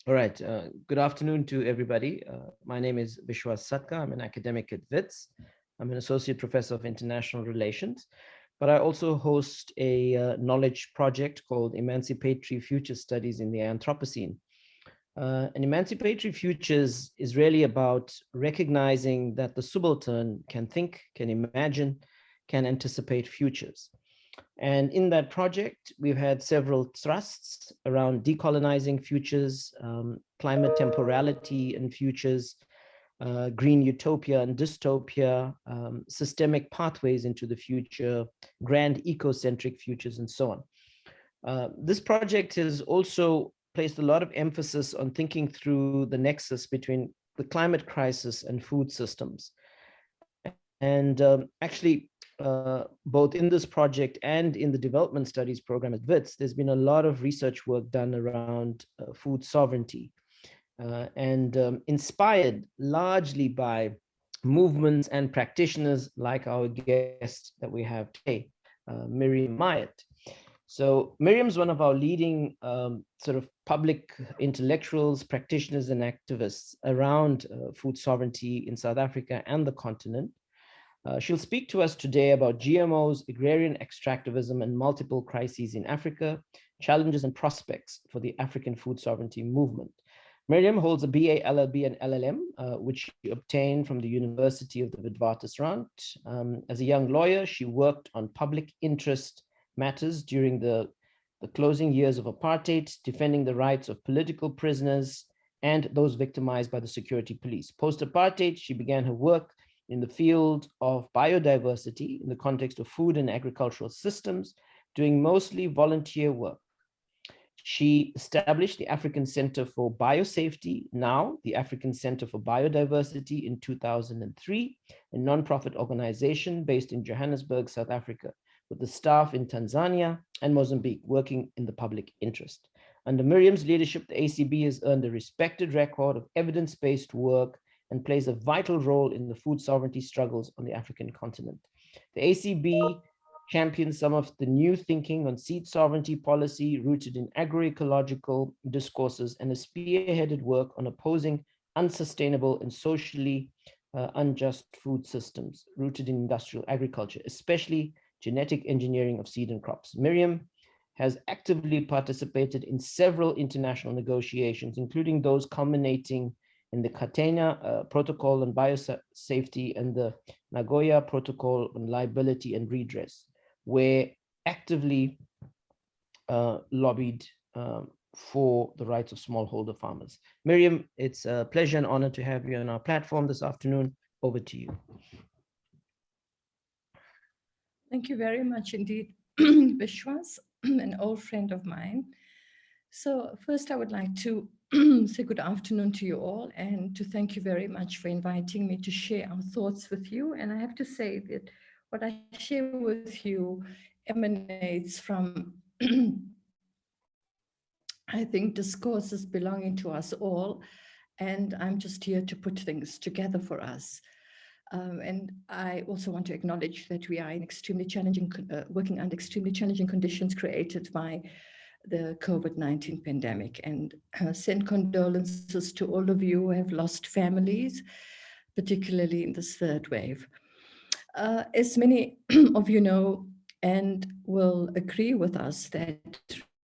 All right. Good afternoon to everybody. My name is Vishwas Satka. I'm an academic at Wits. I'm an associate professor of international relations, but I also host a knowledge project called Emancipatory Future Studies in the Anthropocene. And Emancipatory Futures is really about recognizing that the subaltern can think, can imagine, can anticipate futures. And in that project, we've had several thrusts around decolonizing futures, climate temporality and futures, green utopia and dystopia, systemic pathways into the future, grand ecocentric futures, and so on. This project has also placed a lot of emphasis on thinking through the nexus between the climate crisis and food systems. And actually, both in this project and in the development studies program at Wits, there's been a lot of research work done around food sovereignty and inspired largely by movements and practitioners like our guest that we have today, Mariam Mayet. So Miriam's one of our leading sort of public intellectuals, practitioners, and activists around food sovereignty in South Africa and the continent. She'll speak to us today about GMOs, agrarian extractivism, and multiple crises in Africa, challenges and prospects for the African food sovereignty movement. Mariam holds a BA, LLB, and LLM, which she obtained from the University of the Witwatersrand. As a young lawyer, she worked on public interest matters during the closing years of apartheid, defending the rights of political prisoners and those victimized by the security police. Post-apartheid, she began her work in the field of biodiversity in the context of food and agricultural systems, doing mostly volunteer work. She established the African Center for Biosafety, now the African Center for Biodiversity, in 2003, a nonprofit organization based in Johannesburg, South Africa, with the staff in Tanzania and Mozambique working in the public interest. Under Miriam's leadership, the ACB has earned a respected record of evidence-based work and plays a vital role in the food sovereignty struggles on the African continent. The ACB champions some of the new thinking on seed sovereignty policy rooted in agroecological discourses and has spearheaded work on opposing unsustainable and socially unjust food systems rooted in industrial agriculture, especially genetic engineering of seed and crops. Mariam has actively participated in several international negotiations, including those culminating in the Catena Protocol on Biosafety and the Nagoya Protocol on Liability and Redress, where actively lobbied for the rights of smallholder farmers. Mariam, it's a pleasure and honor to have you on our platform this afternoon. Over to you. Thank you very much indeed, Vishwas, an old friend of mine. So first I would like to say good afternoon to you all and to thank you very much for inviting me to share our thoughts with you. And I have to say that what I share with you emanates from, I think, discourses belonging to us all. And I'm just here to put things together for us. And I also want to acknowledge that we are in extremely challenging, working under extremely challenging conditions created by the COVID-19 pandemic, and send condolences to all of you who have lost families, particularly in this third wave. As many of you know and will agree with us that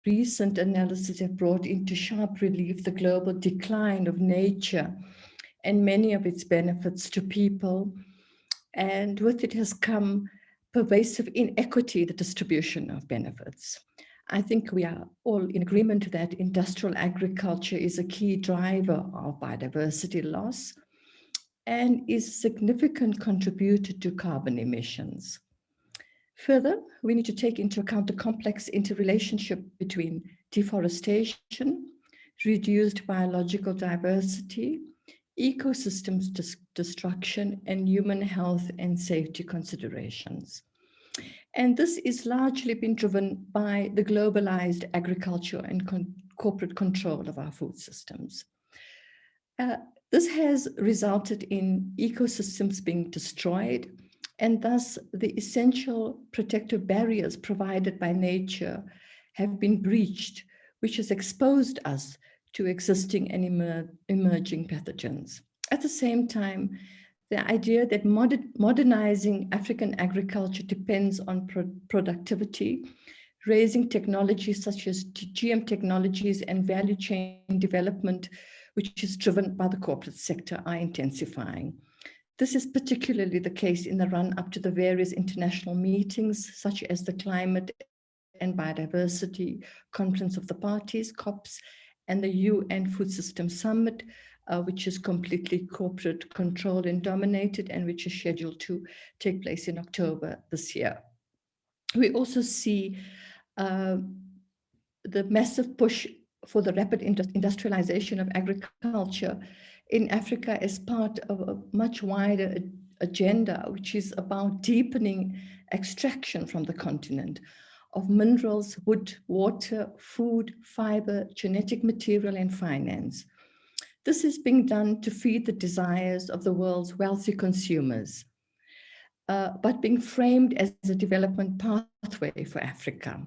recent analyses have brought into sharp relief the global decline of nature and many of its benefits to people. And with it has come pervasive inequity, the distribution of benefits. I think we are all in agreement that industrial agriculture is a key driver of biodiversity loss and is a significant contributor to carbon emissions. Further, we need to take into account the complex interrelationship between deforestation, reduced biological diversity, ecosystems destruction, and human health and safety considerations. And this is largely been driven by the globalized agriculture and corporate control of our food systems. This has resulted in ecosystems being destroyed, and thus the essential protective barriers provided by nature have been breached, which has exposed us to existing and emerging pathogens. At the same time, the idea that modernizing African agriculture depends on productivity, raising technologies such as GM technologies and value chain development, which is driven by the corporate sector, are intensifying. This is particularly the case in the run-up to the various international meetings, such as the Climate and Biodiversity Conference of the Parties, COPs, and the UN Food System Summit, which is completely corporate controlled and dominated, and which is scheduled to take place in October this year. We also see the massive push for the rapid industrialization of agriculture in Africa as part of a much wider agenda, which is about deepening extraction from the continent of minerals, wood, water, food, fiber, genetic material, and finance. This is being done to feed the desires of the world's wealthy consumers, but being framed as a development pathway for Africa.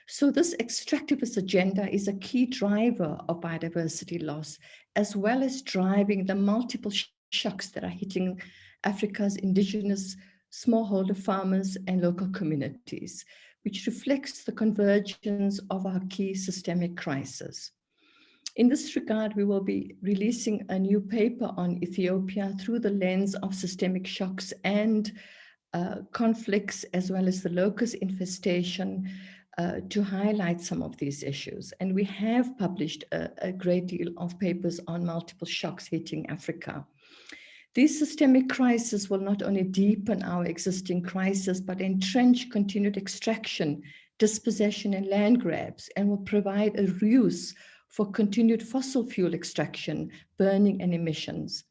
So this extractivist agenda is a key driver of biodiversity loss, as well as driving the multiple shocks that are hitting Africa's indigenous smallholder farmers and local communities, which reflects the convergence of our key systemic crises. In this regard, we will be releasing a new paper on Ethiopia through the lens of systemic shocks and conflicts, as well as the locust infestation, to highlight some of these issues. And we have published a great deal of papers on multiple shocks hitting Africa. These systemic crises will not only deepen our existing crisis, but entrench continued extraction, dispossession, and land grabs, and will provide a ruse for continued fossil fuel extraction, burning, and emissions.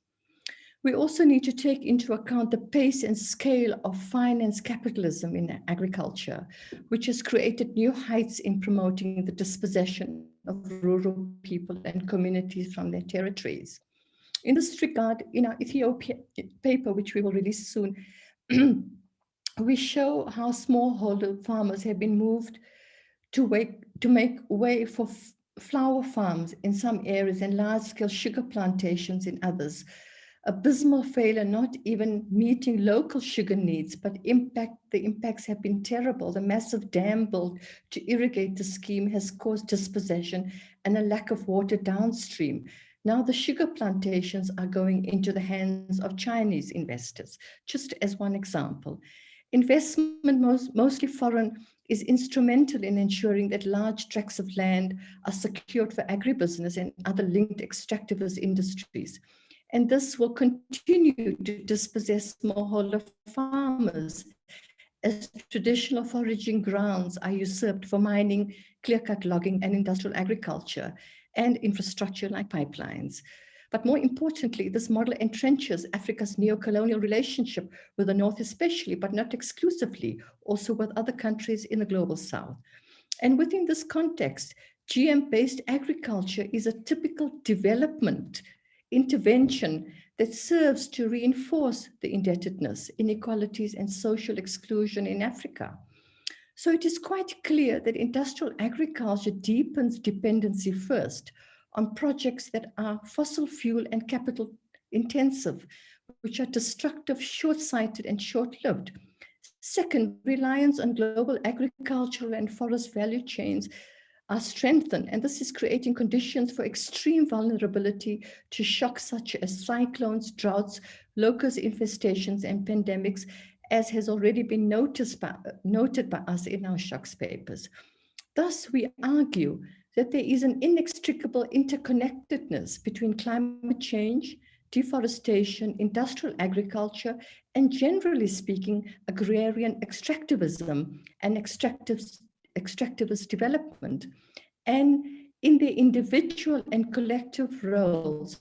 We also need to take into account the pace and scale of finance capitalism in agriculture, which has created new heights in promoting the dispossession of rural people and communities from their territories. In this regard, in our Ethiopia paper, which we will release soon, we show how smallholder farmers have been moved to make way for flower farms in some areas and large-scale sugar plantations in others. Abysmal failure, not even meeting local sugar needs, but the impacts have been terrible. The massive dam built to irrigate the scheme has caused dispossession and a lack of water downstream. Now the sugar plantations are going into the hands of Chinese investors, just as one example. Investment, mostly foreign, is instrumental in ensuring that large tracts of land are secured for agribusiness and other linked extractivist industries. And this will continue to dispossess smallholder farmers as traditional foraging grounds are usurped for mining, clear-cut logging, and industrial agriculture, and infrastructure like pipelines. But more importantly, this model entrenches Africa's neo-colonial relationship with the North especially, but not exclusively, also with other countries in the global South. And within this context, GM-based agriculture is a typical development intervention that serves to reinforce the indebtedness, inequalities, and social exclusion in Africa. So it is quite clear that industrial agriculture deepens dependency first on projects that are fossil fuel and capital intensive, which are destructive, short-sighted, and short-lived. Second, reliance on global agricultural and forest value chains are strengthened, and this is creating conditions for extreme vulnerability to shocks such as cyclones, droughts, locust infestations, and pandemics, as has already been noted by us in our shocks papers. Thus, we argue that there is an inextricable interconnectedness between climate change, deforestation, industrial agriculture, and generally speaking, agrarian extractivism and extractivist development. And in their individual and collective roles,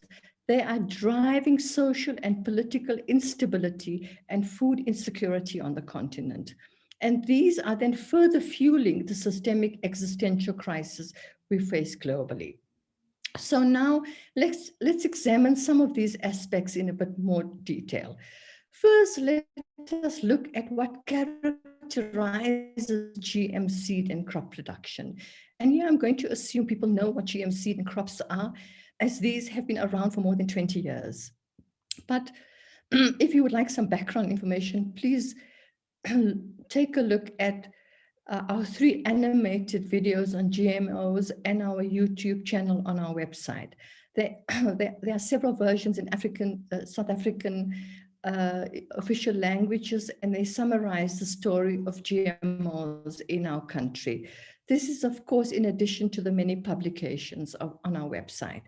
they are driving social and political instability and food insecurity on the continent. And these are then further fueling the systemic existential crisis we face globally. So now let's examine some of these aspects in a bit more detail. First, let us look at what characterizes characterizes GM seed and crop production. And here I'm going to assume people know what GM seed and crops are, as these have been around for more than 20 years. But if you would like some background information, please take a look at our 3 animated videos on GMOs and our YouTube channel on our website. There are several versions in South African official languages, and they summarize the story of GMOs in our country. This is, of course, in addition to the many publications on our website.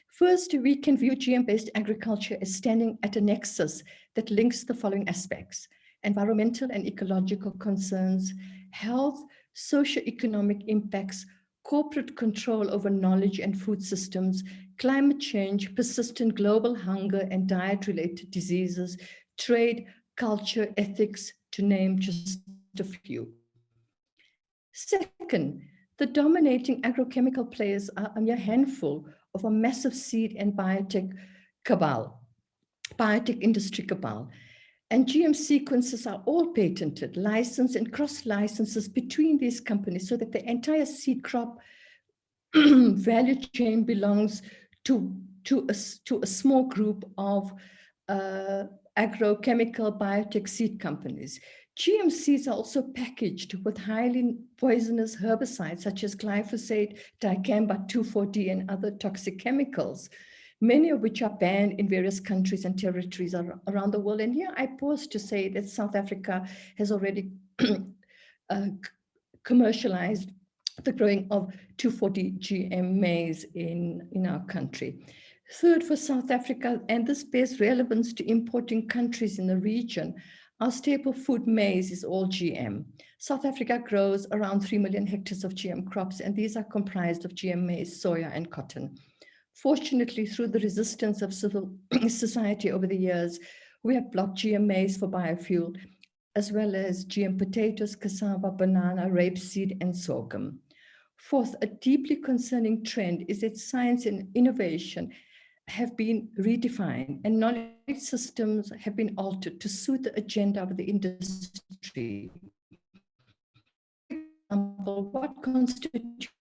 First, we can view GM-based agriculture as standing at a nexus that links the following aspects: environmental and ecological concerns, health, socio-economic impacts, corporate control over knowledge and food systems, climate change, persistent global hunger and diet-related diseases, trade, culture, ethics, to name just a few. Second, the dominating agrochemical players are a mere handful of a massive seed and biotech industry cabal. And GM sequences are all patented, licensed, and cross-licenses between these companies, so that the entire seed crop value chain belongs to a small group of agrochemical biotech seed companies. GM seeds are also packaged with highly poisonous herbicides such as glyphosate, dicamba, 2,4-D, and other toxic chemicals, many of which are banned in various countries and territories around the world. And here I pause to say that South Africa has already commercialized the growing of 2,4-D GM maize in our country. Third, for South Africa, and this bears relevance to importing countries in the region, our staple food maize is all GM. South Africa grows around 3 million hectares of GM crops, and these are comprised of GM maize, soya, and cotton. Fortunately, through the resistance of civil society over the years, we have blocked GM maize for biofuel, as well as GM potatoes, cassava, banana, rapeseed, and sorghum. Fourth, a deeply concerning trend is that science and innovation have been redefined and knowledge systems have been altered to suit the agenda of the industry. For example, what constitutes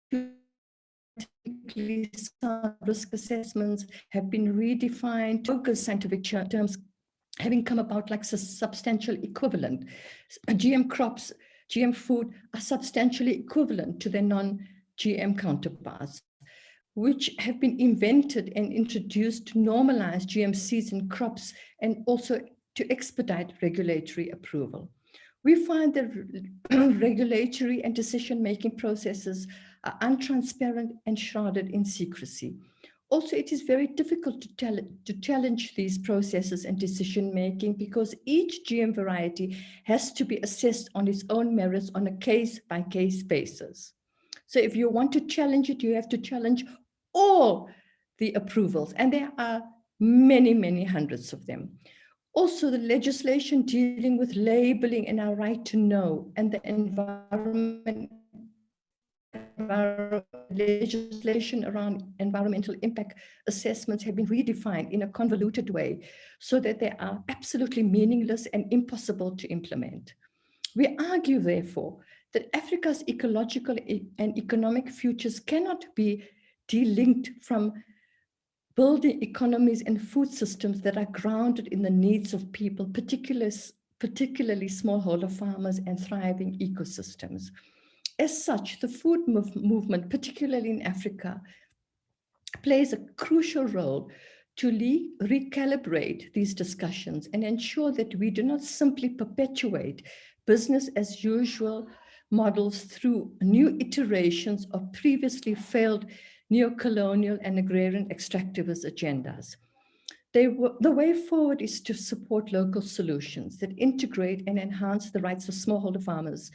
sound risk assessments have been redefined to focus scientific terms, having come about like a substantial equivalent. GM crops, GM food are substantially equivalent to their non-GM counterparts, which have been invented and introduced to normalize GM seeds and crops and also to expedite regulatory approval. We find that regulatory and decision-making processes are untransparent and shrouded in secrecy. Also, it is very difficult to challenge these processes and decision-making because each GM variety has to be assessed on its own merits on a case-by-case basis. So if you want to challenge it, you have to challenge all the approvals, and there are many, many hundreds of them. Also, the legislation dealing with labeling and our right to know, and the legislation around environmental impact assessments have been redefined in a convoluted way so that they are absolutely meaningless and impossible to implement. We argue, therefore, that Africa's ecological and economic futures cannot be delinked from building economies and food systems that are grounded in the needs of people, particularly smallholder farmers and thriving ecosystems. As such, the food movement, particularly in Africa, plays a crucial role to recalibrate these discussions and ensure that we do not simply perpetuate business as usual models through new iterations of previously failed neo-colonial and agrarian extractivist agendas. The way forward is to support local solutions that integrate and enhance the rights of smallholder farmers,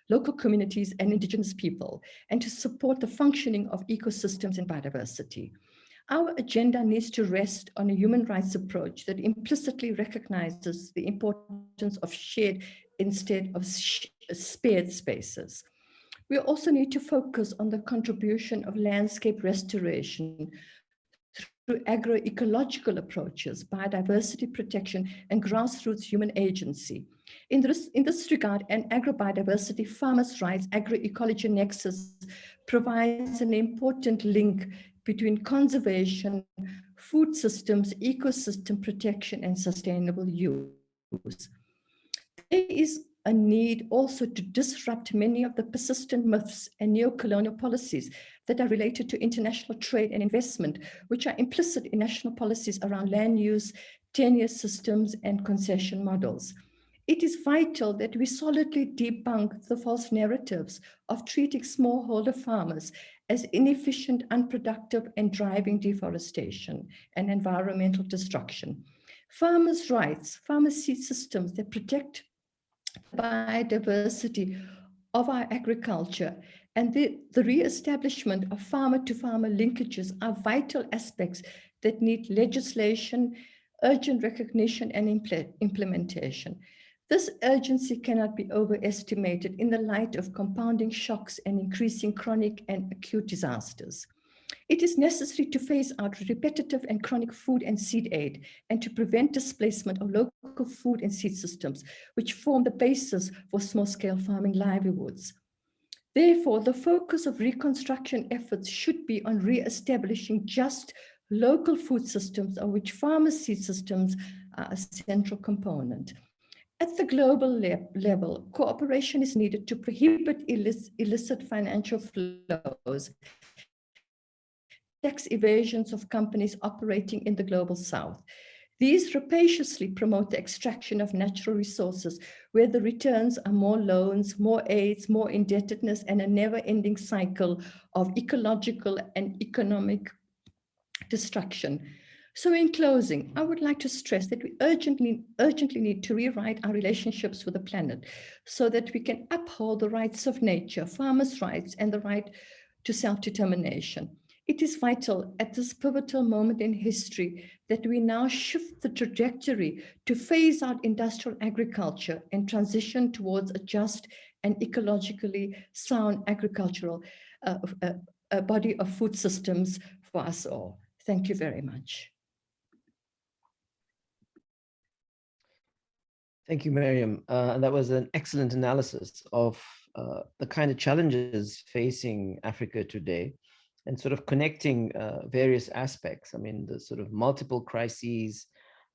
local communities, and indigenous people, and to support the functioning of ecosystems and biodiversity. Our agenda needs to rest on a human rights approach that implicitly recognizes the importance of shared instead of spared spaces. We also need to focus on the contribution of landscape restoration through agroecological approaches, biodiversity protection, and grassroots human agency. In this regard, an agrobiodiversity, farmers' rights, agroecology nexus provides an important link between conservation, food systems, ecosystem protection, and sustainable use. There is a need also to disrupt many of the persistent myths and neo-colonial policies that are related to international trade and investment, which are implicit in national policies around land use, tenure systems, and concession models. It is vital that we solidly debunk the false narratives of treating smallholder farmers as inefficient, unproductive, and driving deforestation and environmental destruction. Farmers' rights, farmer seed systems that protect the biodiversity of our agriculture and the re-establishment of farmer-to-farmer linkages are vital aspects that need legislation, urgent recognition, and implementation. This urgency cannot be overestimated in the light of compounding shocks and increasing chronic and acute disasters. It is necessary to phase out repetitive and chronic food and seed aid and to prevent displacement of local food and seed systems, which form the basis for small-scale farming livelihoods. Therefore, the focus of reconstruction efforts should be on re-establishing just local food systems, of which farmer seed systems are a central component. At the global level, cooperation is needed to prohibit illicit financial flows, tax evasions of companies operating in the global south. These rapaciously promote the extraction of natural resources, where the returns are more loans, more aids, more indebtedness, and a never-ending cycle of ecological and economic destruction. So in closing, I would like to stress that we urgently need to rewrite our relationships with the planet so that we can uphold the rights of nature, farmers' rights, and the right to self-determination. It is vital at this pivotal moment in history that we now shift the trajectory to phase out industrial agriculture and transition towards a just and ecologically sound agricultural body of food systems for us all. Thank you very much. Thank you, Mariam. That was an excellent analysis of the kind of challenges facing Africa today and sort of connecting various aspects. I mean, the sort of multiple crises,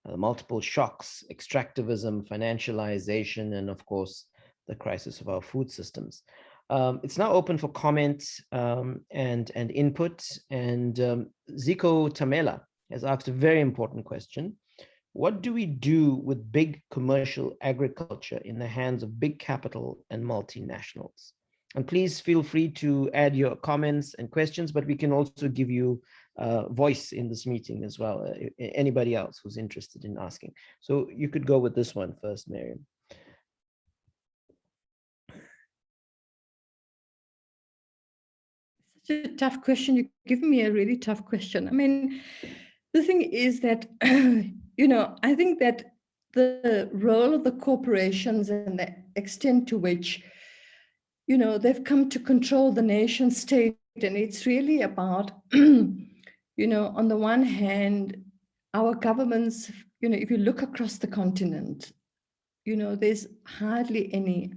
multiple shocks, extractivism, financialization, and of course, the crisis of our food systems. It's now open for comments and input. And Zico Tamela has asked a very important question. What do we do with big commercial agriculture in the hands of big capital and multinationals? And please feel free to add your comments and questions, but we can also give you voice in this meeting as well, anybody else who's interested in asking. So you could go with this one first, Mariam. Such a tough question. You're giving me a really tough question. I mean, the thing is that, I think that the role of the corporations and the extent to which, they've come to control the nation state, and it's really about, on the one hand, our governments, if you look across the continent, there's hardly any,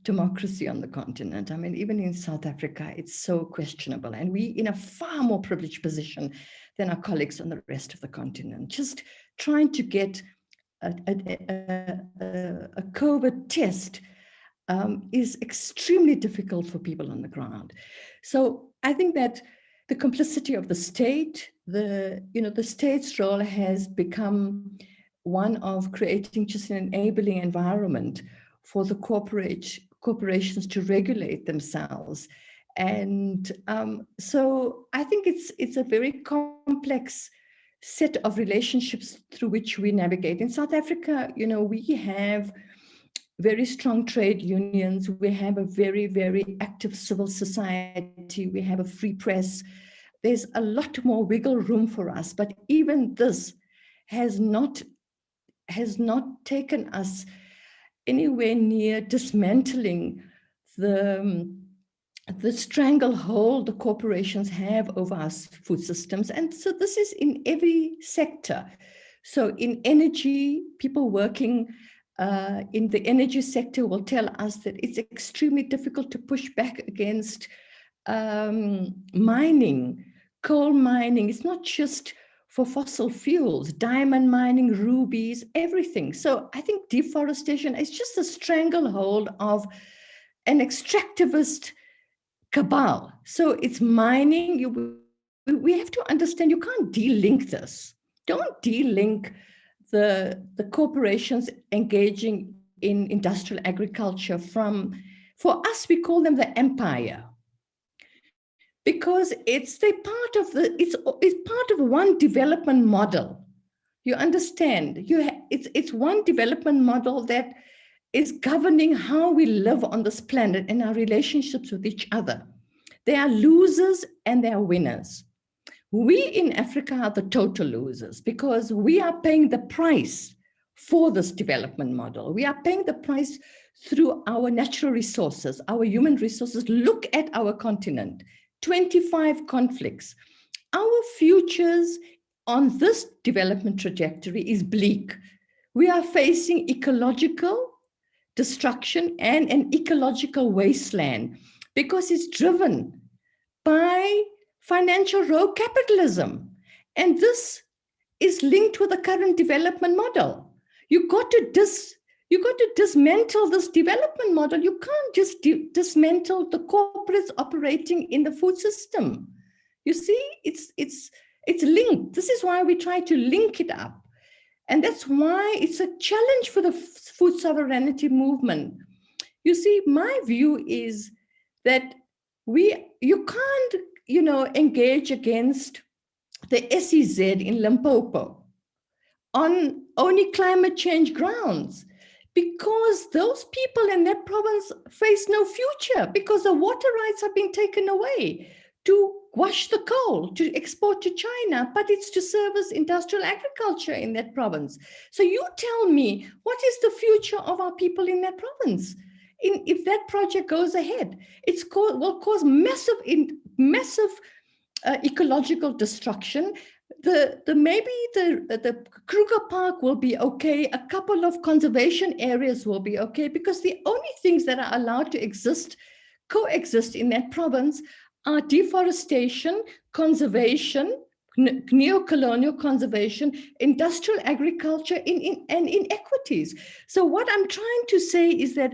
democracy on the continent. I mean, even in South Africa, it's so questionable. And we in a far more privileged position than our colleagues on the rest of the continent. Just trying to get a COVID test is extremely difficult for people on the ground. So I think that the complicity of the state, the state's role has become one of creating just an enabling environment for the corporations to regulate themselves. And so I think it's a very complex set of relationships through which we navigate. In South Africa, we have very strong trade unions. We have a very, very active civil society. We have a free press. There's a lot more wiggle room for us, but even this has not taken us anywhere near dismantling the stranglehold the corporations have over our food systems. And so this is in every sector. So in energy, people working in the energy sector will tell us that it's extremely difficult to push back against mining, coal mining. It's not just for fossil fuels, diamond mining, rubies, everything. So I think deforestation is just a stranglehold of an extractivist cabal. So it's mining. We have to understand you can't de-link this. Don't de-link the corporations engaging in industrial agriculture from, for us, we call them the empire. Because it's part of one development model. You understand? It's one development model that is governing how we live on this planet and our relationships with each other. There are losers and there are winners. We in Africa are the total losers because we are paying the price for this development model. We are paying the price through our natural resources, our human resources. Look at our continent. 25 conflicts. Our futures on this development trajectory is bleak. We are facing ecological destruction and an ecological wasteland because it's driven by financial rogue capitalism. And this is linked with the current development model. You got to dismantle this development model. You can't just dismantle the corporates operating in the food system. You see, it's linked. This is why we try to link it up. And that's why it's a challenge for the food sovereignty movement. You see, my view is that you can't, engage against the SEZ in Limpopo on only climate change grounds, because those people in that province face no future because the water rights are being taken away to wash the coal, to export to China, but it's to service industrial agriculture in that province. So you tell me, what is the future of our people in that province? If that project goes ahead, will cause massive ecological destruction. Maybe the Kruger Park will be okay. A couple of conservation areas will be okay, because the only things that are allowed to coexist in that province are deforestation, conservation, neo-colonial conservation, industrial agriculture, and inequities. So what I'm trying to say is that,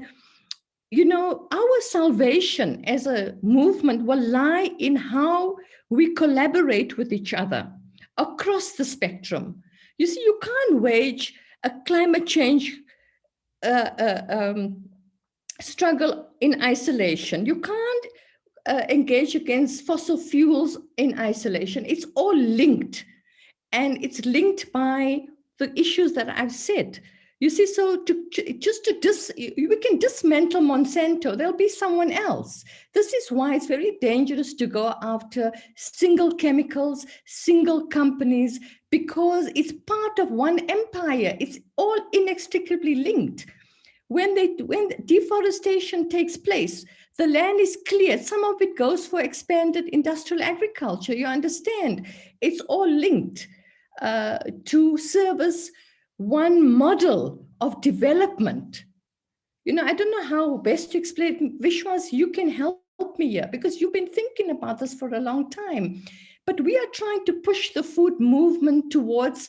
our salvation as a movement will lie in how we collaborate with each other across the spectrum. You see, you can't wage a climate change struggle in isolation. You can't engage against fossil fuels in isolation. It's all linked, and it's linked by the issues that I've said. You see, so we can dismantle Monsanto, there'll be someone else. This is why it's very dangerous to go after single chemicals, single companies, because it's part of one empire. It's all inextricably linked. When deforestation takes place, the land is cleared. Some of it goes for expanded industrial agriculture. You understand? It's all linked to service one model of development. I don't know how best to explain. Vishwas, you can help me here, because you've been thinking about this for a long time. But we are trying to push the food movement towards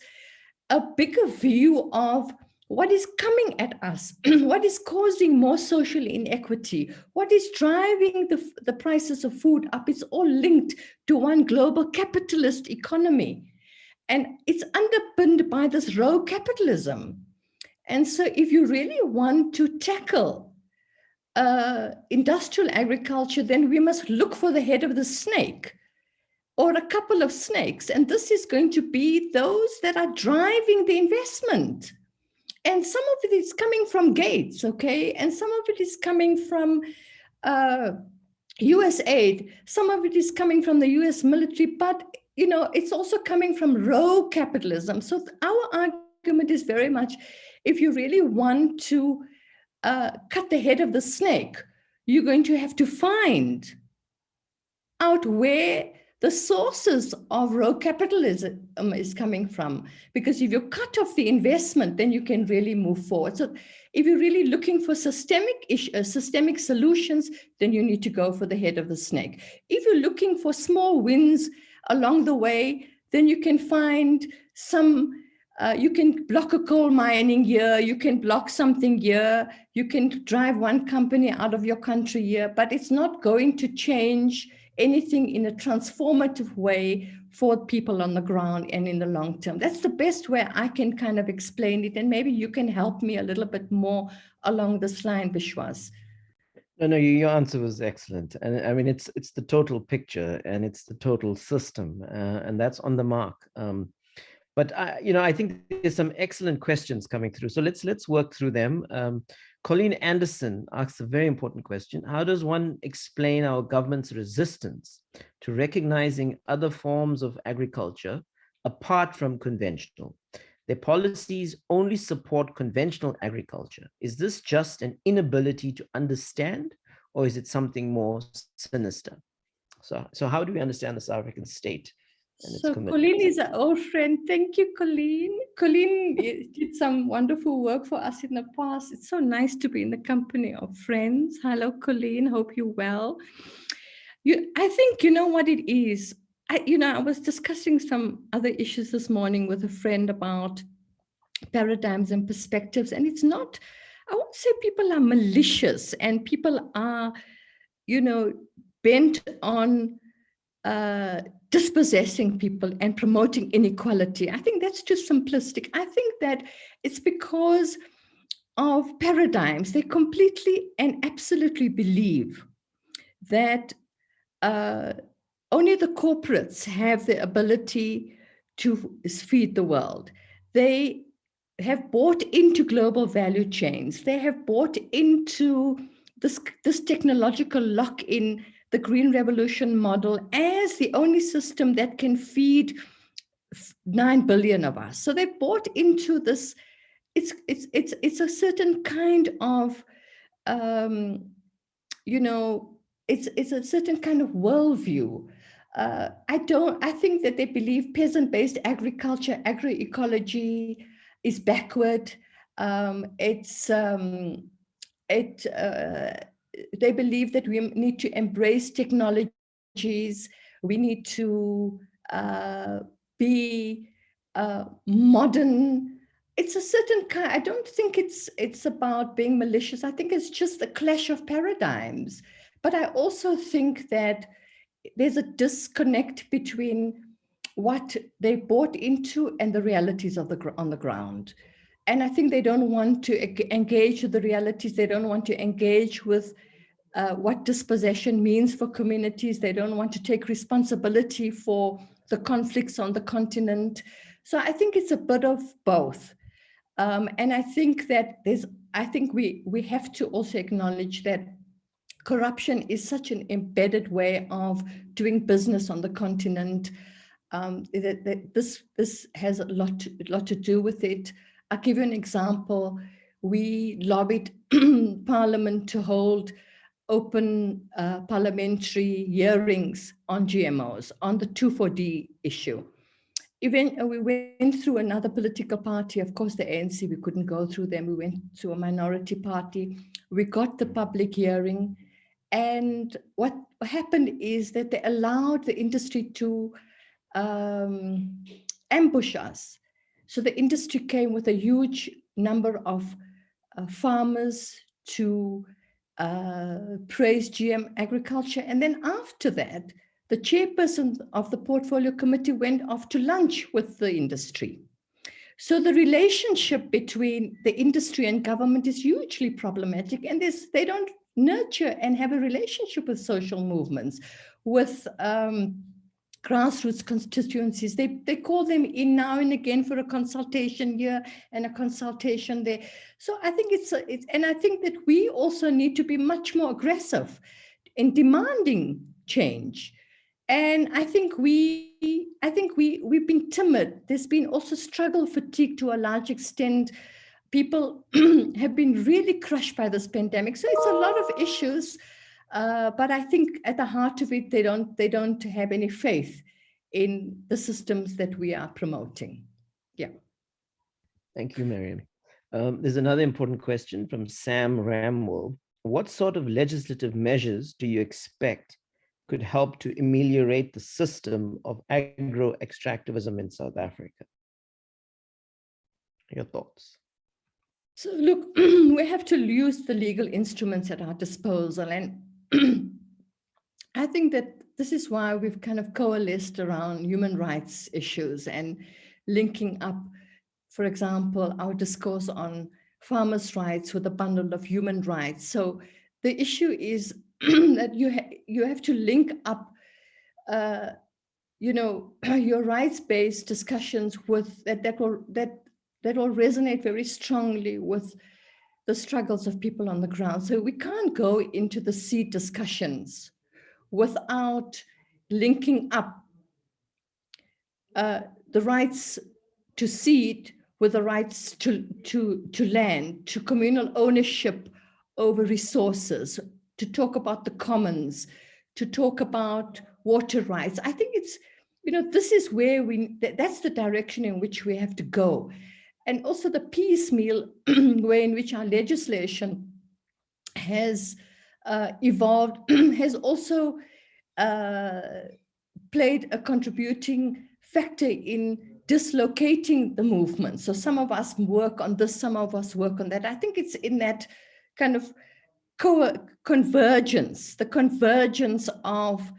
a bigger view of what is coming at us, what is causing more social inequity, what is driving the prices of food up. It's all linked to one global capitalist economy. And it's underpinned by this rogue capitalism. And so if you really want to tackle industrial agriculture, then we must look for the head of the snake, or a couple of snakes. And this is going to be those that are driving the investment. And some of it is coming from Gates, okay? And some of it is coming from US aid. Some of it is coming from the US military, but it's also coming from rogue capitalism. So our argument is very much, if you really want to cut the head of the snake, you're going to have to find out where the sources of raw capitalism is coming from. Because if you cut off the investment, then you can really move forward. So if you're really looking for systemic solutions, then you need to go for the head of the snake. If you're looking for small wins along the way, then you can find some, you can block a coal mining here, you can block something here, you can drive one company out of your country here, but it's not going to change anything in a transformative way for people on the ground and in the long term. That's the best way I can kind of explain it. And maybe you can help me a little bit more along this line, Vishwas. No, your answer was excellent. And I mean, it's the total picture and it's the total system, and that's on the mark. But I think there's some excellent questions coming through. So let's work through them. Colleen Anderson asks a very important question. How does one explain our government's resistance to recognizing other forms of agriculture apart from conventional? Their policies only support conventional agriculture. Is this just an inability to understand, or is it something more sinister? So how do we understand the South African state? So Colleen is an old friend. Thank you, Colleen. Colleen did some wonderful work for us in the past. It's so nice to be in the company of friends. Hello, Colleen. Hope you're well. I think you know what it is. I was discussing some other issues this morning with a friend about paradigms and perspectives, and it's not, I won't say people are malicious and people are, bent on dispossessing people and promoting inequality. I think that's just simplistic. I think that it's because of paradigms. They completely and absolutely believe that only the corporates have the ability to feed the world. They have bought into global value chains. They have bought into this technological lock-in, the Green Revolution model, as the only system that can feed 9 billion of us. So they bought into this. It's a certain kind of, it's a certain kind of worldview. I think that they believe peasant-based agriculture, agroecology is backward. They believe that we need to embrace technologies. We need to be modern. It's a certain kind. I don't think it's about being malicious. I think it's just a clash of paradigms. But I also think that there's a disconnect between what they bought into and the realities on the ground. And I think they don't want to engage with the realities. They don't want to engage with what dispossession means for communities. They don't want to take responsibility for the conflicts on the continent. So I think it's a bit of both. And I think that we have to also acknowledge that corruption is such an embedded way of doing business on the continent. This has a lot to do with it. I'll give you an example. We lobbied Parliament to hold open parliamentary hearings on GMOs, on the 2,4-D issue. Even we went through another political party, of course, the ANC, we couldn't go through them. We went to a minority party. We got the public hearing. And what happened is that they allowed the industry to ambush us. So the industry came with a huge number of farmers to praise GM agriculture. And then after that, the chairperson of the portfolio committee went off to lunch with the industry. So the relationship between the industry and government is hugely problematic, and they don't nurture and have a relationship with social movements, with grassroots constituencies. They call them in now and again for a consultation here and a consultation there. So I think and I think that we also need to be much more aggressive in demanding change. And I think we've been timid. There's been also struggle fatigue to a large extent. People have been really crushed by this pandemic. So it's a lot of issues. But I think at the heart of it, they don't have any faith in the systems that we are promoting. Yeah. Thank you, Mariam. There's another important question from Sam Ramwell. What sort of legislative measures do you expect could help to ameliorate the system of agro-extractivism in South Africa? Your thoughts? So look, we have to use the legal instruments at our disposal. And I think that this is why we've kind of coalesced around human rights issues and linking up, for example, our discourse on farmers' rights with a bundle of human rights. So the issue is that you have to link up, your rights-based discussions with that will resonate very strongly with the struggles of people on the ground. So we can't go into the seed discussions without linking up the rights to seed with the rights to land, to communal ownership over resources, to talk about the commons, to talk about water rights. I think it's, this is where that's the direction in which we have to go. And also the piecemeal way in which our legislation has evolved has also played a contributing factor in dislocating the movement. So some of us work on this, some of us work on that. I think it's in that kind of convergence, the convergence of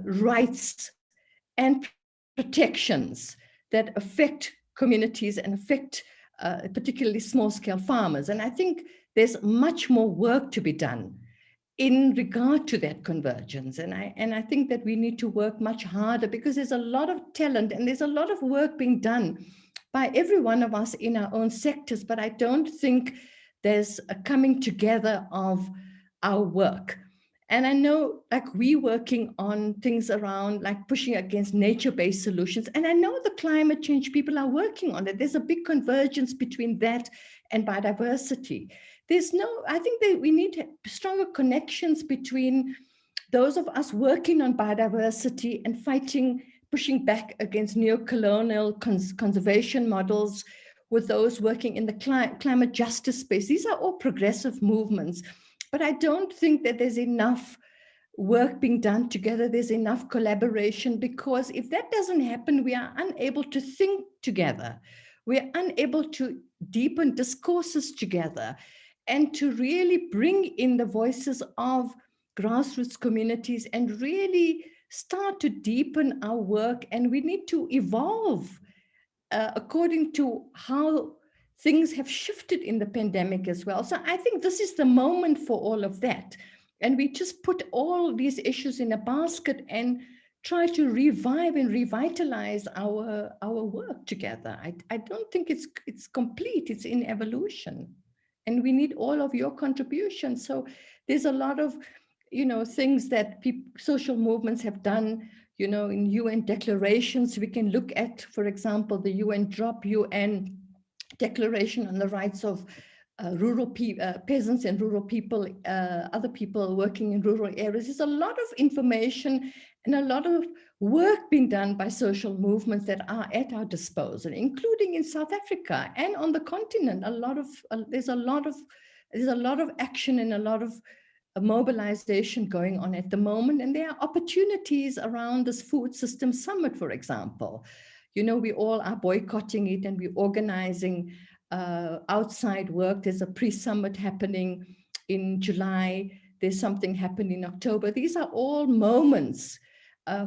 rights and protections that affect communities and affect particularly small-scale farmers. And I think there's much more work to be done in regard to that convergence. And I think that we need to work much harder, because there's a lot of talent and there's a lot of work being done by every one of us in our own sectors, but I don't think there's a coming together of our work. And I know, like, we working on things around like pushing against nature-based solutions. And I know the climate change people are working on it. There's a big convergence between that and biodiversity. I think that we need stronger connections between those of us working on biodiversity and pushing back against neo-colonial conservation models with those working in the climate justice space. These are all progressive movements, but I don't think that there's enough work being done together. There's enough collaboration, because if that doesn't happen, we are unable to think together. We're unable to deepen discourses together and to really bring in the voices of grassroots communities and really start to deepen our work. And we need to evolve according to how things have shifted in the pandemic as well. So I think this is the moment for all of that. And we just put all these issues in a basket and try to revive and revitalize our work together. I don't think it's complete, it's in evolution. And we need all of your contributions. So there's a lot of, things that social movements have done, in UN declarations. We can look at, for example, the UN Declaration on the Rights of rural peasants and rural people, other people working in rural areas. There's a lot of information and a lot of work being done by social movements that are at our disposal, including in South Africa and on the continent. There's a lot of action and a lot of mobilization going on at the moment. And there are opportunities around this food system summit, for example. We all are boycotting it and we're organizing outside work. There's a pre-summit happening in July. There's something happening in October. These are all moments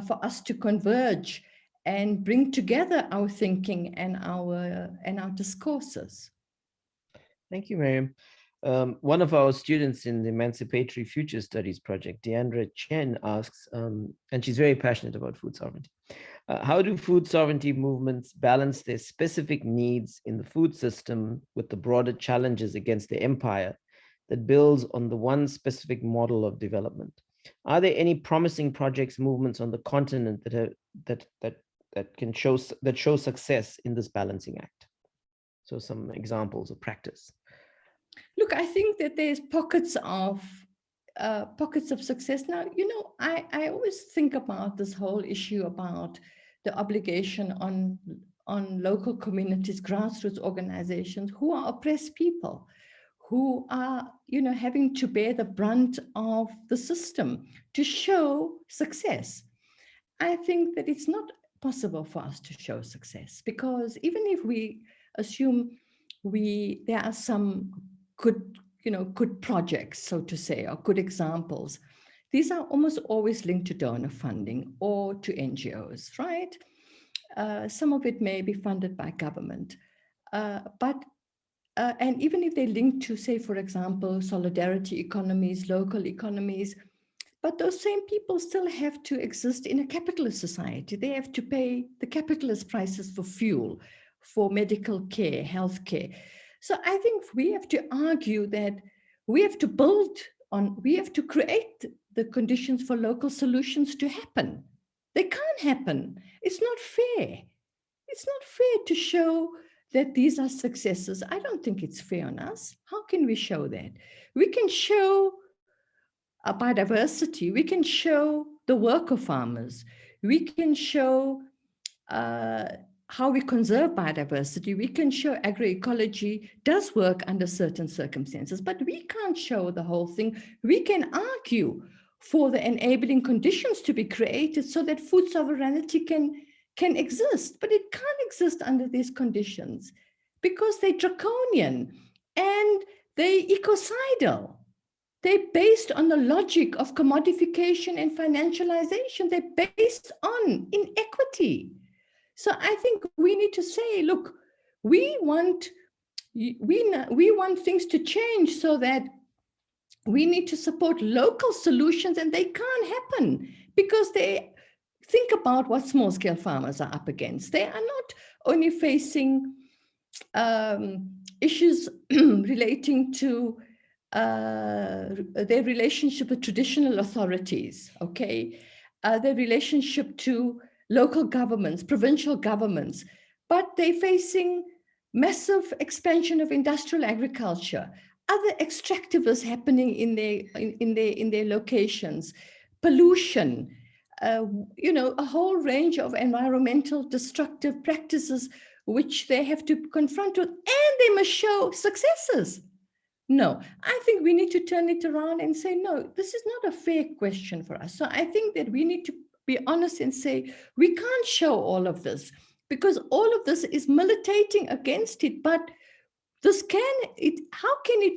for us to converge and bring together our thinking and our discourses. Thank you, Mariam. One of our students in the Emancipatory Future Studies project, Deandra Chen, asks, and she's very passionate about food sovereignty. How do food sovereignty movements balance their specific needs in the food system with the broader challenges against the empire that builds on the one specific model of development? Are there any promising projects, movements on the continent that show success in this balancing act? So some examples of practice. Look, I think that there's pockets of pockets of success. Now, I always think about this whole issue about the obligation on local communities, grassroots organizations who are oppressed people, who are, having to bear the brunt of the system to show success. I think that it's not possible for us to show success, because even if we assume there are some good projects, so to say, or good examples, these are almost always linked to donor funding or to NGOs, right? Some of it may be funded by government, and even if they link to, say, for example, solidarity economies, local economies, but those same people still have to exist in a capitalist society. They have to pay the capitalist prices for fuel, for medical care, healthcare. So I think we have to argue that we have to create the conditions for local solutions to happen. They can't happen. It's not fair. It's not fair to show that these are successes. I don't think it's fair on us. How can we show that? We can show biodiversity. We can show the work of farmers. We can show how we conserve biodiversity. We can show agroecology does work under certain circumstances, but we can't show the whole thing. We can argue for the enabling conditions to be created so that food sovereignty can exist, but it can't exist under these conditions because they're draconian and they're ecocidal. They're based on the logic of commodification and financialization. They're based on inequity. So I think we need to say, look, we want things to change, so that we need to support local solutions, and they can't happen because they think about what small scale farmers are up against. They are not only facing issues relating to their relationship with traditional authorities, okay, their relationship to local governments, provincial governments, but they're facing massive expansion of industrial agriculture, other extractivism happening in their locations, pollution, a whole range of environmental destructive practices which they have to confront with, and they must show successes. No, I think we need to turn it around and say, no, this is not a fair question for us. So I think that we need to be honest and say, we can't show all of this because all of this is militating against it. But how can it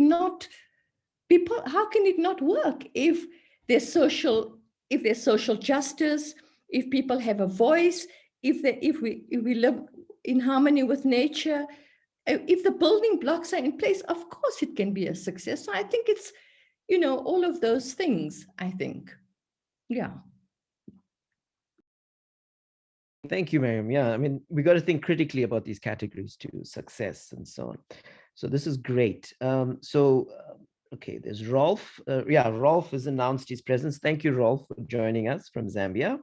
not work if there's social justice, if people have a voice, if we live in harmony with nature? If the building blocks are in place, of course it can be a success. So I think it's, all of those things, I think. Yeah. Thank you, Mariam. Yeah, I mean, we got to think critically about these categories too, success and so on. So this is great. Okay, there's Rolf. Rolf has announced his presence. Thank you, Rolf, for joining us from Zambia,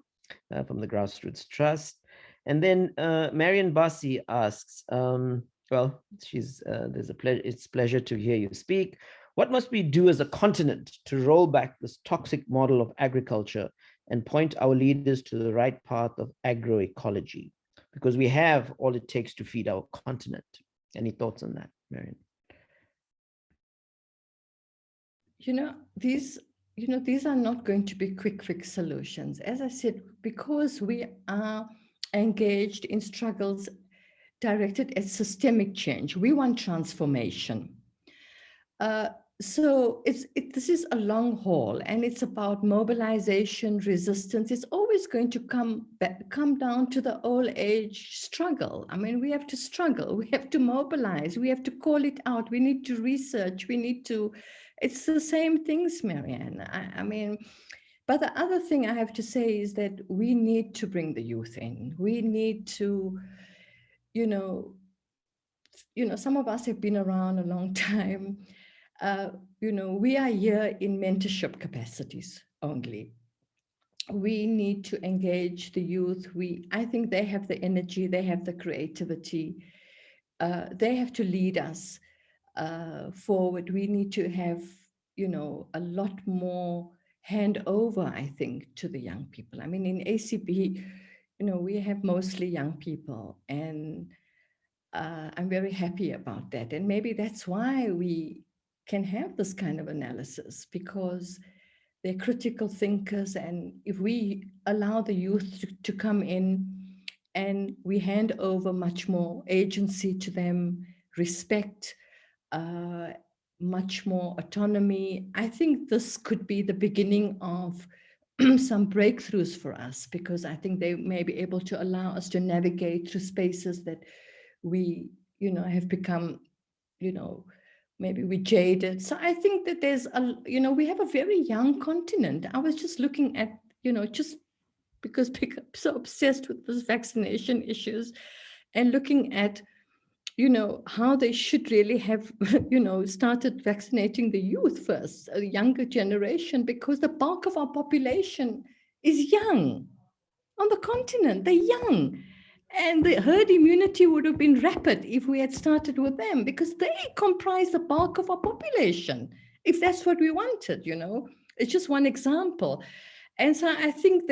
from the Grassroots Trust. And then Marian Basi asks, it's a pleasure to hear you speak. What must we do as a continent to roll back this toxic model of agriculture and point our leaders to the right path of agroecology? Because we have all it takes to feed our continent. Any thoughts on that, Marian? These are not going to be quick fix solutions. As I said, because we are engaged in struggles directed at systemic change. We want transformation. So this is a long haul, and it's about mobilization, resistance. It's always going to come down to the old age struggle. I mean, we have to struggle, we have to mobilize, we have to call it out, we need to research, it's the same things, Marianne. I mean, but the other thing I have to say is that we need to bring the youth in. We need to, some of us have been around a long time. We are here in mentorship capacities only. We need to engage the youth. I think they have the energy, they have the creativity. They have to lead us forward. We need to have, a lot more handover, I think, to the young people. I mean, in ACB, we have mostly young people, and I'm very happy about that. And maybe that's why we can have this kind of analysis, because they're critical thinkers. And if we allow the youth to come in and we hand over much more agency to them, respect, uh, much more autonomy, I think this could be the beginning of some breakthroughs for us, because I think they may be able to allow us to navigate through spaces that we, have become, maybe we jaded. So I think that there's we have a very young continent. I was just looking at, just because I'm so obsessed with this vaccination issues, and looking at, how they should really have, started vaccinating the youth first, a younger generation, because the bulk of our population is young on the continent. They're young. And the herd immunity would have been rapid if we had started with them, because they comprise the bulk of our population, if that's what we wanted. It's just one example. And so I think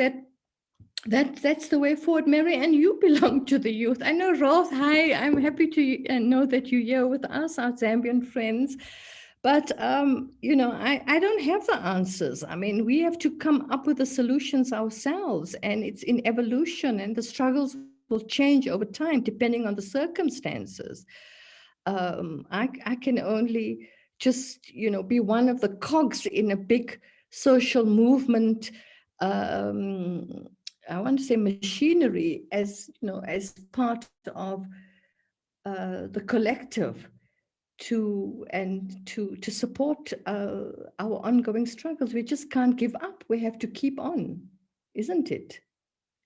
that's the way forward. Mary, and you belong to the youth. I know, Rolf, hi, I'm happy to know that you're here with us, our Zambian friends. But, I don't have the answers. I mean, we have to come up with the solutions ourselves, and it's in evolution, and the struggles will change over time depending on the circumstances. I can only just, be one of the cogs in a big social movement. I want to say machinery, as as part of the collective, to support our ongoing struggles. We just can't give up. We have to keep on, isn't it?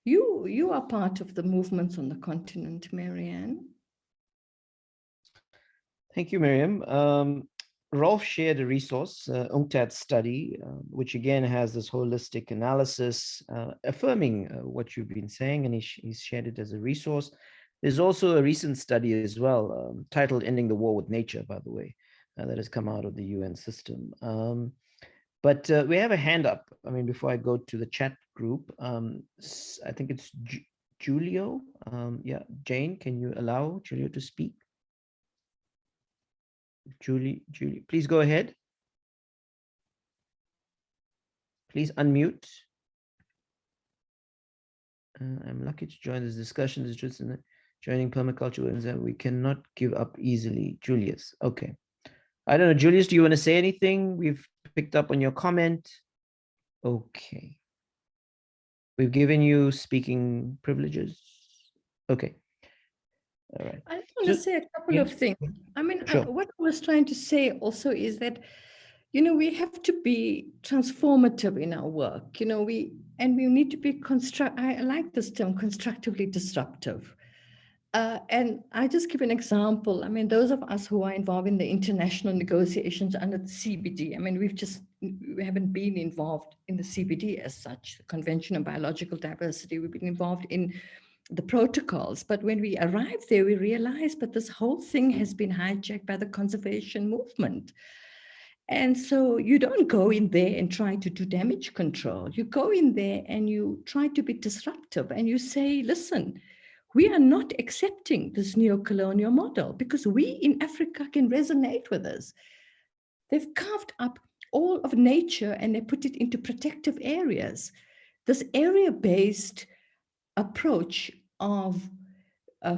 You are part of the movements on the continent, Marianne. Thank you, Mariam. Rolf shared a resource, UNCTAD study, which again has this holistic analysis affirming what you've been saying, and he's shared it as a resource. There's also a recent study as well, titled Ending the War with Nature, by the way, that has come out of the UN system. But we have a hand up. I mean, before I go to the chat group, I think it's Julio. Yeah, Jane, can you allow Julio to speak? Julie, please go ahead. Please unmute. I'm lucky to join this discussion. It's just in joining permaculture and that we cannot give up easily. Julius, okay. I don't know, Julius, do you want to say anything? We've picked up on your comment. Okay. We've given you speaking privileges. Okay. All right. I want to say a couple of things. I mean, sure. What I was trying to say also is that, we have to be transformative in our work. We need to be I like this term, constructively disruptive. And I just give an example. I mean, those of us who are involved in the international negotiations under the CBD, I mean, we haven't been involved in the CBD as such, the Convention on Biological Diversity. We've been involved in the protocols. But when we arrived there, we realized, but this whole thing has been hijacked by the conservation movement. And so you don't go in there and try to do damage control. You go in there and you try to be disruptive, and you say, listen, we are not accepting this neo-colonial model, because we in Africa can resonate with this. They've carved up all of nature and they put it into protective areas. This area-based approach of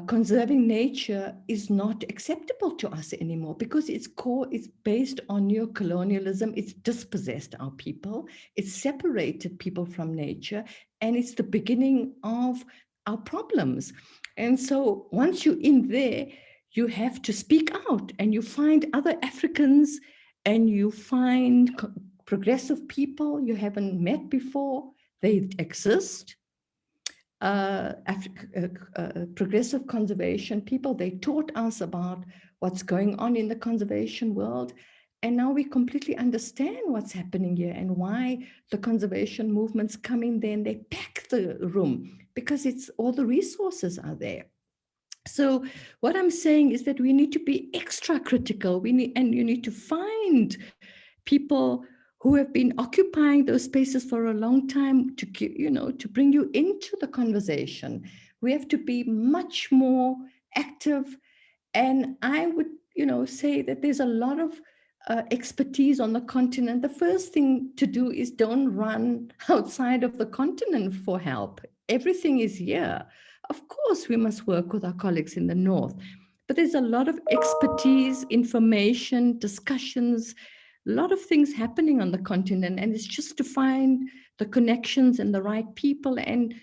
conserving nature is not acceptable to us anymore, because its core is based on neo-colonialism. It's dispossessed our people, it's separated people from nature, and it's the beginning of our problems. And so once you're in there, you have to speak out, and you find other Africans, and you find progressive people you haven't met before. They exist. Progressive conservation people, they taught us about what's going on in the conservation world. And now we completely understand what's happening here and why the conservation movements come in there and they pack the room, because it's all the resources are there. So what I'm saying is that we need to be extra critical. You need to find people who have been occupying those spaces for a long time to bring you into the conversation. We have to be much more active. And I would, say that there's a lot of expertise on the continent. The first thing to do is don't run outside of the continent for help. Everything is here. Of course, we must work with our colleagues in the north, but there's a lot of expertise, information, discussions, a lot of things happening on the continent. And it's just to find the connections and the right people and,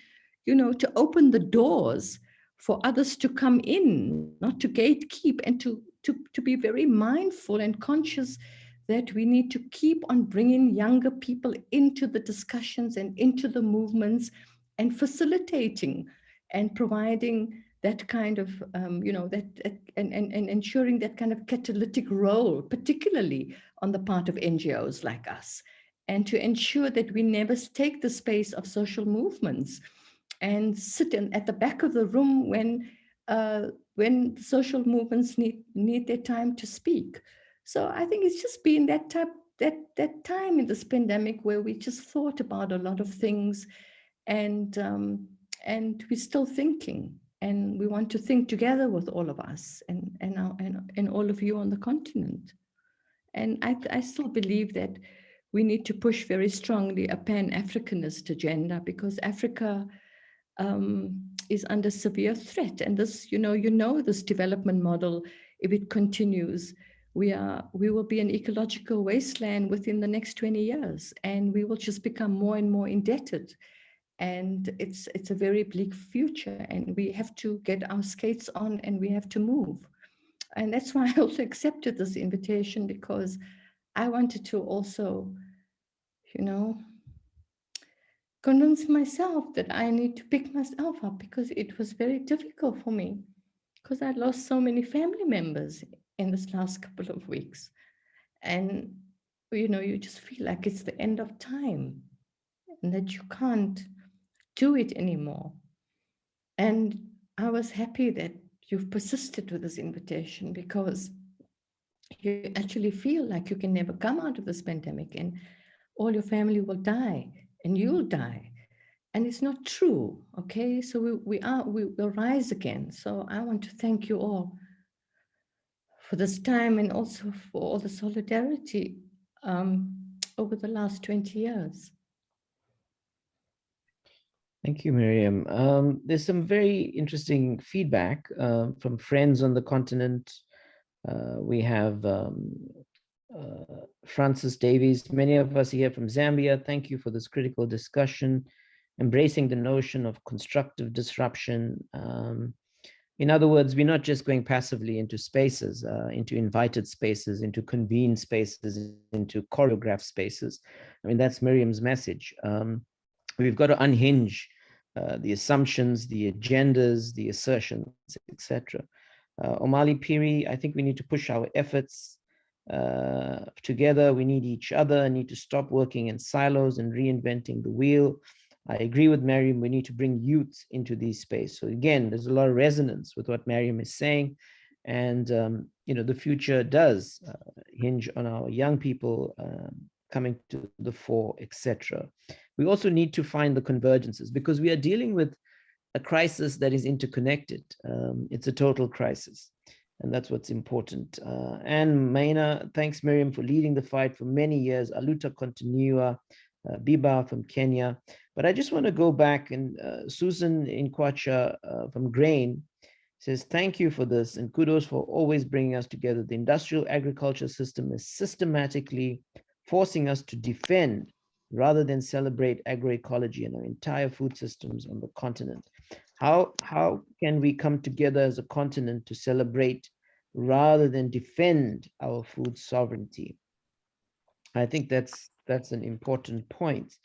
to open the doors for others to come in, not to gatekeep, and to be very mindful and conscious that we need to keep on bringing younger people into the discussions and into the movements and facilitating and providing that kind of, and ensuring that kind of catalytic role, particularly on the part of NGOs like us, and to ensure that we never take the space of social movements and sit at the back of the room when social movements need their time to speak. So I think it's just been that time in this pandemic where we just thought about a lot of things, and we're still thinking, and we want to think together with all of us and all of you on the continent. And I still believe that we need to push very strongly a Pan-Africanist agenda, because Africa is under severe threat. And this, this development model, if it continues, we will be an ecological wasteland within the next 20 years, and we will just become more and more indebted. And it's a very bleak future, and we have to get our skates on and we have to move. And that's why I also accepted this invitation, because I wanted to also, convince myself that I need to pick myself up, because it was very difficult for me, because I lost so many family members in this last couple of weeks. And, you just feel like it's the end of time and that you can't do it anymore. And I was happy that you've persisted with this invitation, because you actually feel like you can never come out of this pandemic and all your family will die and you'll die. And it's not true, okay? So we will rise again. So I want to thank you all for this time, and also for all the solidarity over the last 20 years. Thank you, Mariam. There's some very interesting feedback from friends on the continent. We have Francis Davies. Many of us here from Zambia. Thank you for this critical discussion, embracing the notion of constructive disruption. In other words, we're not just going passively into spaces, into invited spaces, into convened spaces, into choreographed spaces. I mean, that's Miriam's message. We've got to unhinge the assumptions, the agendas, the assertions, etc. Omali Piri, I think we need to push our efforts together. We need each other, need to stop working in silos and reinventing the wheel. I agree with Mariam, we need to bring youth into these spaces. So again, there's a lot of resonance with what Mariam is saying. And, the future does hinge on our young people coming to the fore, etc. We also need to find the convergences, because we are dealing with a crisis that is interconnected. It's a total crisis, and that's what's important. And Maina, thanks Mariam for leading the fight for many years. Aluta Continua, Biba from Kenya. But I just want to go back, and Susan Inkwacha from Grain says, thank you for this and kudos for always bringing us together. The industrial agriculture system is systematically forcing us to defend rather than celebrate agroecology and our entire food systems on the continent. How can we come together as a continent to celebrate rather than defend our food sovereignty? I think that's an important point.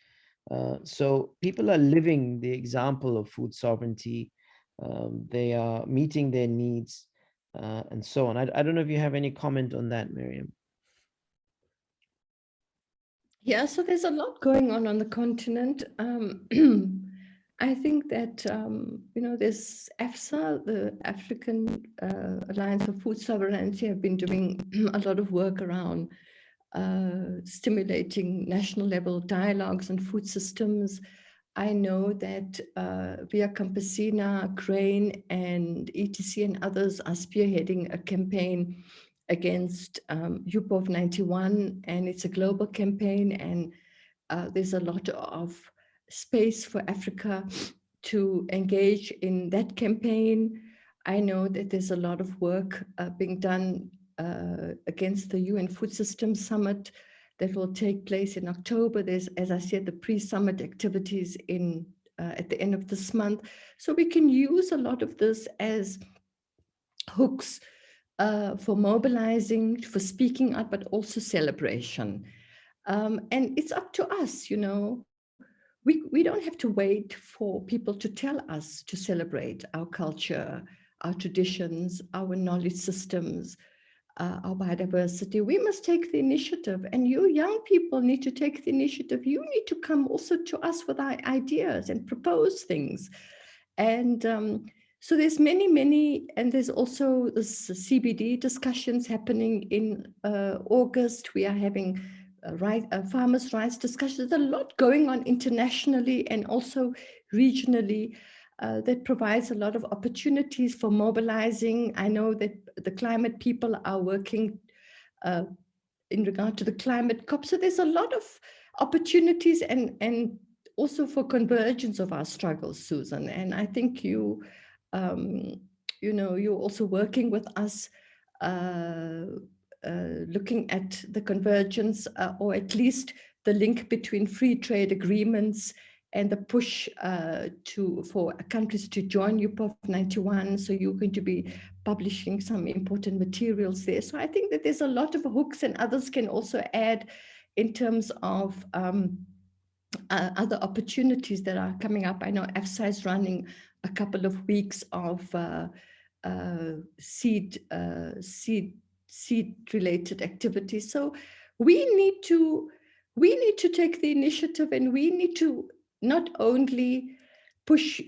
So people are living the example of food sovereignty. They are meeting their needs and so on. I don't know if you have any comment on that, Mariam. Yeah, so there's a lot going on the continent. I think that, there's AFSA, the African Alliance for Food Sovereignty, have been doing a lot of work around stimulating national level dialogues on food systems. I know that Via Campesina, Grain, and ETC and others are spearheading a campaign against UPOV 91, and it's a global campaign, and there's a lot of space for Africa to engage in that campaign. I know that there's a lot of work being done against the UN Food Systems Summit that will take place in October. There's, as I said, the pre-summit activities in at the end of this month. So we can use a lot of this as hooks for mobilizing, for speaking out, but also celebration. And it's up to us, you know. We don't have to wait for people to tell us to celebrate our culture, our traditions, our knowledge systems, our biodiversity. We must take the initiative, and you young people need to take the initiative. You need to come also to us with ideas and propose things. And so there's many, and there's also this CBD discussions happening in August. We are having farmers' rights discussions. There's a lot going on internationally and also regionally that provides a lot of opportunities for mobilizing. I know that the climate people are working in regard to the climate COP. So there's a lot of opportunities and also for convergence of our struggles, Susan. And I think you know, you're also working with us looking at the convergence or at least the link between free trade agreements and the push for countries to join UPOV 91. So you're going to be publishing some important materials there. So I think that there's a lot of hooks, and others can also add in terms of other opportunities that are coming up. I know EFSA is running a couple of weeks of seed-related activities. So we need to take the initiative, and we need to not only push,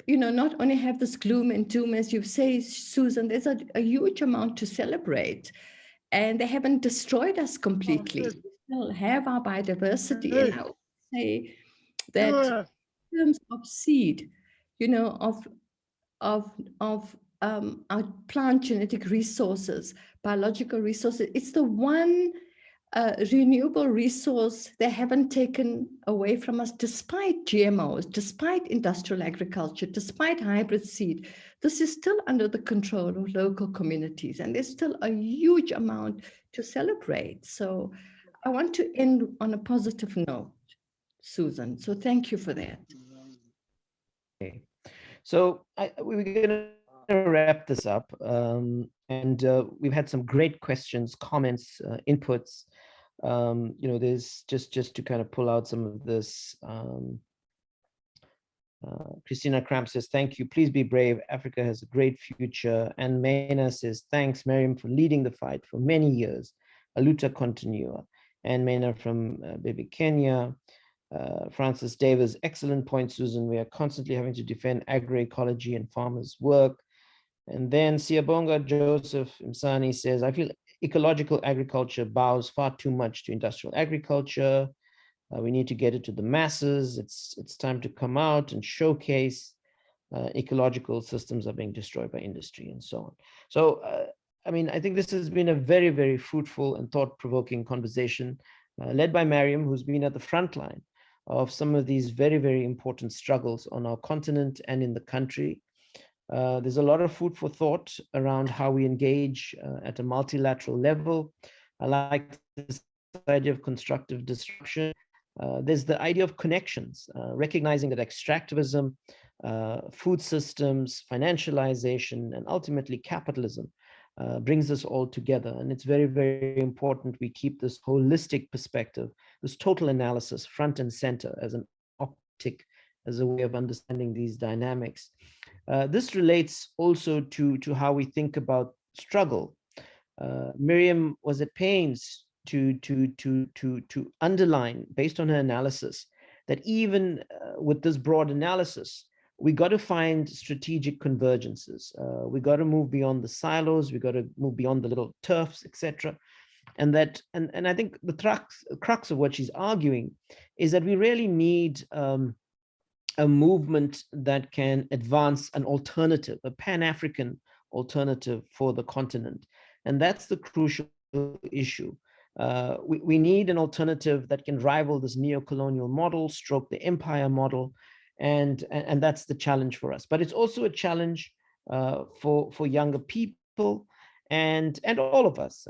you know, not only have this gloom and doom, as you say, Susan. There's a huge amount to celebrate, and they haven't destroyed us completely. We still have our biodiversity, and I would say that in terms of seed, you know, of our plant genetic resources, biological resources, it's the one renewable resource they haven't taken away from us, despite GMOs, despite industrial agriculture, despite hybrid seed. This is still under the control of local communities, and there's still a huge amount to celebrate. So I want to end on a positive note, Susan. So thank you for that. Okay. So we're going to wrap this up. And we've had some great questions, comments, inputs. You know, there's just to kind of pull out some of this. Christina Cramp says, thank you. Please be brave. Africa has a great future. And Mena says, thanks, Mariam, for leading the fight for many years. A luta continua. And Mena from Baby Kenya. Francis Davis, excellent point, Susan. We are constantly having to defend agroecology and farmers' work. And then Siabonga Joseph Msani says, I feel ecological agriculture bows far too much to industrial agriculture. We need to get it to the masses. It's time to come out and showcase ecological systems are being destroyed by industry and so on. So, I mean, I think this has been a very, very fruitful and thought-provoking conversation led by Mariam, who's been at the front line of some of these very, very important struggles on our continent and in the country. There's a lot of food for thought around how we engage at a multilateral level. I like this idea of constructive disruption. There's the idea of connections, recognizing that extractivism, food systems, financialization, and ultimately capitalism brings us all together. And it's very, very important we keep this holistic perspective, this total analysis front and center as an optic, as a way of understanding these dynamics. This relates also to how we think about struggle. Miriam was at pains to underline, based on her analysis, that even with this broad analysis, we got to find strategic convergences. We got to move beyond the silos. We got to move beyond the little turfs, etc. And that, and I think the crux of what she's arguing is that we really need a movement that can advance an alternative, a Pan-African alternative for the continent. And that's the crucial issue. We need an alternative that can rival this neo-colonial model, stroke the empire model, and that's the challenge for us. But it's also a challenge for younger people and all of us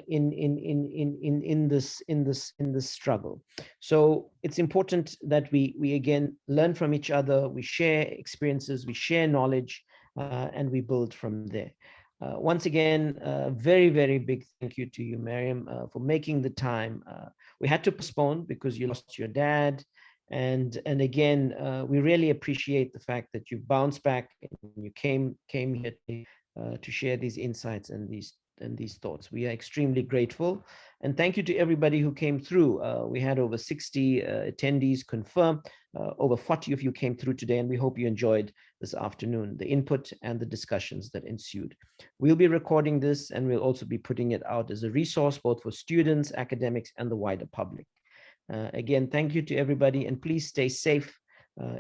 in this struggle. So it's important that we again learn from each other, we share experiences, we share knowledge, and we build from there. Once again, very, very big thank you to you, Mariam, for making the time. We had to postpone because you lost your dad. And again, we really appreciate the fact that you bounced back and you came here to share these insights and these thoughts. We are extremely grateful. And thank you to everybody who came through. We had over 60 attendees confirmed. Over 40 of you came through today, and we hope you enjoyed this afternoon, the input and the discussions that ensued. We'll be recording this, and we'll also be putting it out as a resource, both for students, academics, and the wider public. Again, thank you to everybody, and please stay safe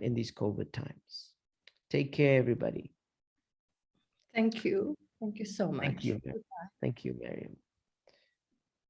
in these COVID times. Take care, everybody. Thank you. Thank you so much. Thank you. Thank you, Mariam.